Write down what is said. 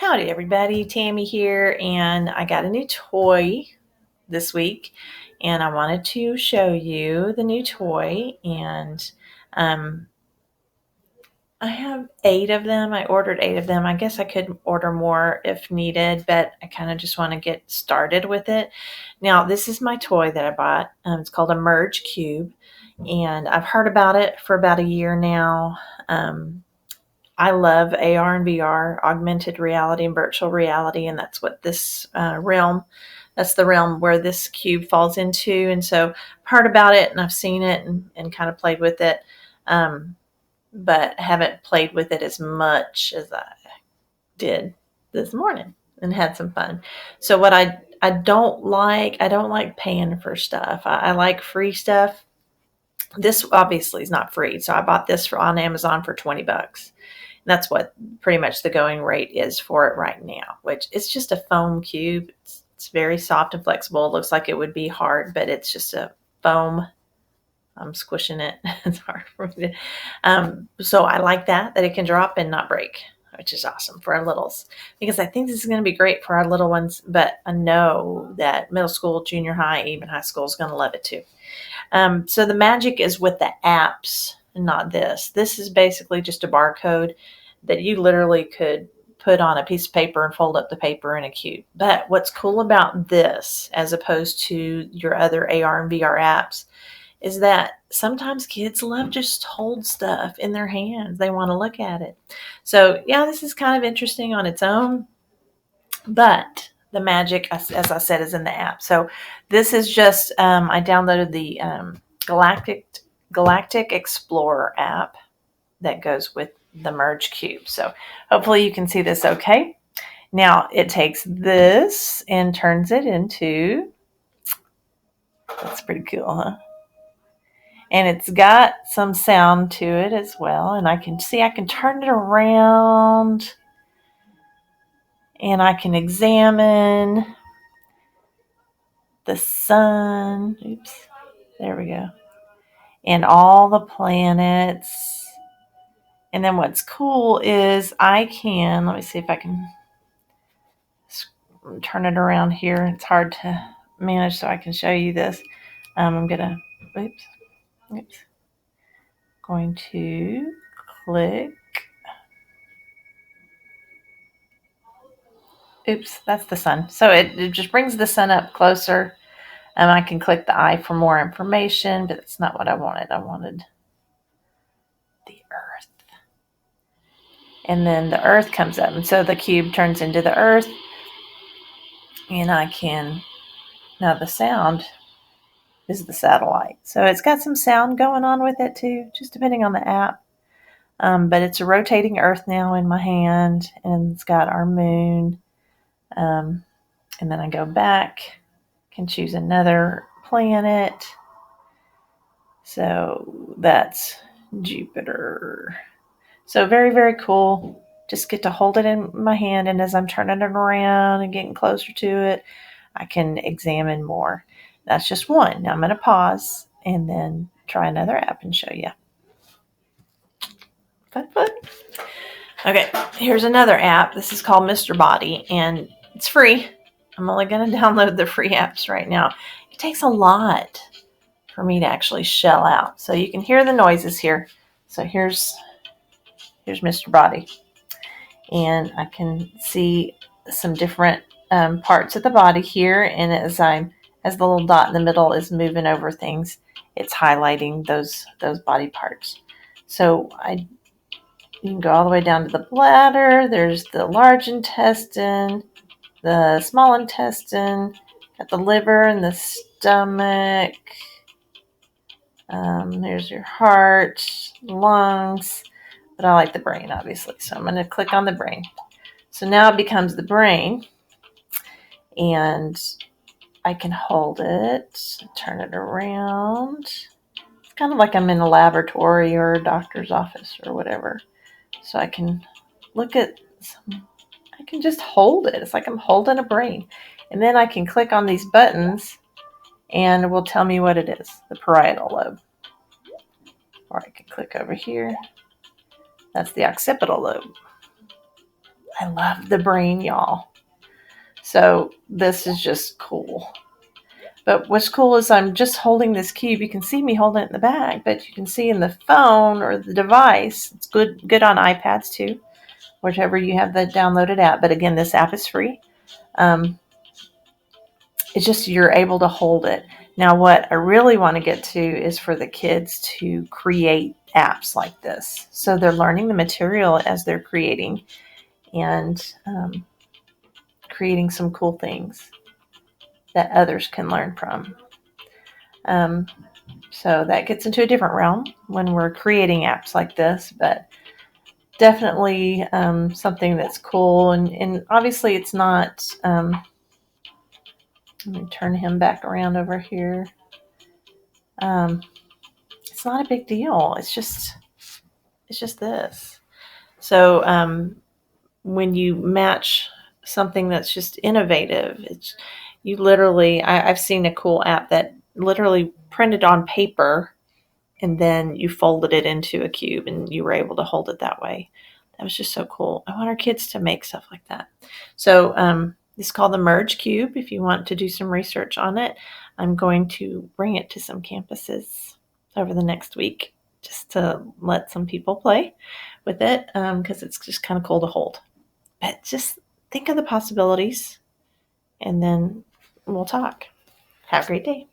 Howdy, everybody. Tammy here, and I got a new toy this week, and I wanted to show you the new toy. And um, I have 8 of them. I ordered 8 of them. I guess I could order more if needed, but I kind of just want to get started with it. Now, this is my toy that I bought. It's called a Merge Cube, and I've heard about it for about a year now. I love AR and VR, augmented reality and virtual reality, and that's what this that's the realm where this cube falls into. And so I've heard about it and I've seen it and kind of played with it, but haven't played with it as much as I did this morning and had some fun. So what I don't like paying for stuff. I like free stuff. This obviously is not free, so I bought this on Amazon for $20. That's what pretty much the going rate is for it right now, which it's just a foam cube. It's very soft and flexible. It looks like it would be hard, but it's just a foam. I'm squishing it. It's hard for me to. So I like that it can drop and not break, which is awesome for our littles, because I think this is going to be great for our little ones, but I know that middle school, junior high, even high school is going to love it too. So the magic is with the apps, not this. This is basically just a barcode that you literally could put on a piece of paper and fold up the paper in a cube. But what's cool about this, as opposed to your other AR and VR apps, is that sometimes kids love just to hold stuff in their hands. They want to look at it. So yeah, this is kind of interesting on its own, but the magic, as I said, is in the app. So this is just, I downloaded the Galactic Explorer app that goes with the Merge Cube. So hopefully you can see this okay. Now it takes this and turns it into, that's pretty cool, huh? And it's got some sound to it as well. And I can turn it around and I can examine the sun. Oops, there we go. And all the planets. And then what's cool is I can, let me see if I can turn it around here. It's hard to manage, so I can show you this. I'm gonna, going to click. Oops, that's the sun. So it just brings the sun up closer. I can click the eye for more information, but that's not what I wanted. I wanted the earth. And then the earth comes up. And so the cube turns into the earth. And I can, now the sound is the satellite. So it's got some sound going on with it too, just depending on the app. But it's a rotating earth now in my hand, and it's got our moon. And then I go back, can choose another planet. So that's Jupiter. So very, very cool. Just get to hold it in my hand, and as I'm turning it around and getting closer to it, I can examine more. That's just one. Now I'm going to pause and then try another app and show you. Fun. Okay, here's another app. This is called Mr. Body, and it's free. I'm only going to download the free apps right now. It takes a lot for me to actually shell out. So you can hear the noises here. So here's Mr. Body. And I can see some different parts of the body here. And as the little dot in the middle is moving over things, it's highlighting those body parts. So you can go all the way down to the bladder. There's the large intestine, the small intestine, got the liver and the stomach. There's your heart, lungs, but I like the brain, obviously. So I'm going to click on the brain. So now it becomes the brain, and I can hold it, turn it around. It's kind of like I'm in a laboratory or a doctor's office or whatever. So I can look at I can just hold it. It's like I'm holding a brain. And then I can click on these buttons and it will tell me what it is, the parietal lobe. Or I can click over here. That's the occipital lobe. I love the brain, y'all. So this is just cool. But what's cool is I'm just holding this cube. You can see me holding it in the bag, but you can see in the phone or the device. It's good on iPads too, whichever you have the downloaded app. But again, this app is free. It's just you're able to hold it. Now, what I really want to get to is for the kids to create apps like this. So they're learning the material as they're creating and creating some cool things that others can learn from. So that gets into a different realm when we're creating apps like this, but definitely something that's cool. And obviously, it's not. Let me turn him back around over here. It's not a big deal. It's just this. So when you match something that's just innovative, it's you literally. I've seen a cool app that literally printed on paper, and then you folded it into a cube, and you were able to hold it that way. That was just so cool. I want our kids to make stuff like that. So it's called the Merge Cube. If you want to do some research on it, I'm going to bring it to some campuses over the next week just to let some people play with it because it's just kind of cool to hold. But just think of the possibilities and then we'll talk. Have a great day.